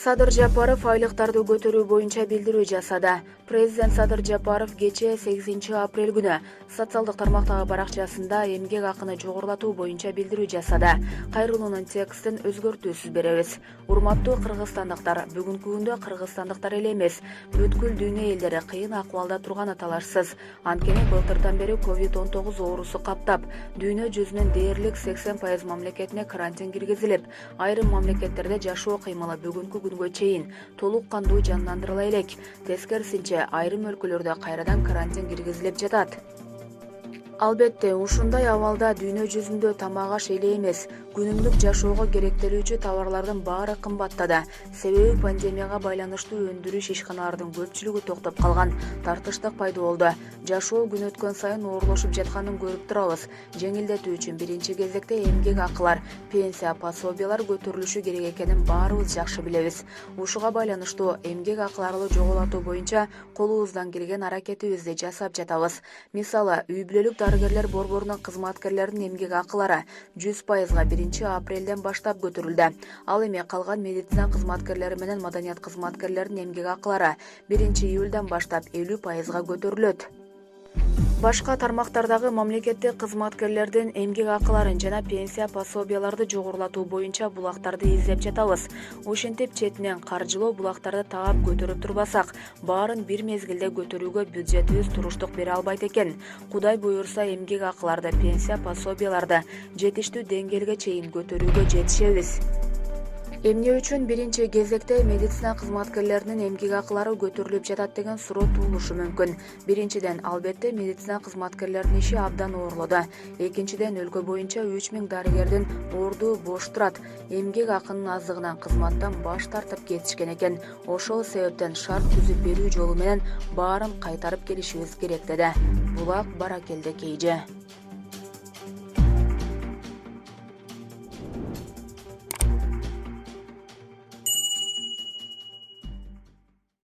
Садыр Жапаров айлыктарды көтөрүү боюнча билдирүү жасады. Президент Садыр Жапаров кечээ 8 апрель күнү социалдык тармактагы баракчасында эмгек акыны жогорулатуу боюнча билдирүү жасады. Кайрылуунун текстин өзгөртүүсүз беребиз. Урматтуу кыргызстандыктар, бүгүнкү күндө кыргызстандыктар эле эмес, бүткүл дүйнө элдери кыйын акыбалда турганы талашсыз. Анткени былтырдан бери COVID-19 оорусу каптап, дүйнө жүзүнүн дээрлик 80% мамлекетине карантин киргизилип, айрым мамлекеттерде жашоо кыймылы бүгүнкү күнгө чейин толук кандуу жандандырыла элек. Тескерисинче, айрым өлкөлөрдө кайрадан карантин киргизилип жатат. Албетте, ушундай абалда дүйнө жүзүндө тамак аш эле эмес, күнүмдүк жашоого керектелүүчү товарлардын баары кымбаттады. Себеби пандемияга байланыштуу өндүрүш ишканаларынын көпчүлүгү токтоп калган, тартыштык пайда болду. Жашоо күн өткөн сайын оорлошуп жатканын көрүп турабыз. Жеңилдетүү үчүн биринчи кезекте эмгек акылар, пенсия, пособиялар көтөрүлүшү керек экенин баарыбыз жакшы билебиз. Ушуга байланыштуу эмгек акыларды жогорулатуу боюнча колубуздан келген аракетибизди жасап жатабыз. Мисалы, үй бүлөлүк дарыгерлер борборунун кызматкерлеринин эмгек акылары 100%га 1 апрелден баштап көтөрүлдү. Ал эми калган медицина кызматкерлери менен маданият кызматкерлеринин эмгек акылары 1 июлдан баштап 50%га көтөрүлөт. Башка тармактардагы мамлекеттик кызматкерлердин эмгек акыларын жана пенсия пособияларды жогорулатуу боюнча булактарды издеп жатабыз. Ошентип четинен каржылоо булактарды таап көтөрүп турбасак, баарын бир мезгилде көтөрүүгө бюджетибиз туруштук бере албайт экен. Кудай буйрса эмгек акыларды, пенсия пособияларды жетиштүү деңгээлге чейин көтөрүүгө жетишебиз. Эмне үчүн биринчи кезекте медицина кызматкерлеринин эмгек акылары көтөрүлүп жатат деген суроо туулушу мүмкүн. Биринчиден, албетте медицина кызматкерлеринин иши абдан оорлоду. Экинчиден, өлкө боюнча 3000 дарыгердин орду бош турат. Эмгек акынын аздыгынан кызматтан баш тартып кетишкен экен. Ошол себептен шарт түзүп берүү жолу менен баарын кайтарып келишибиз керек деди Булак Баракелде Кейже.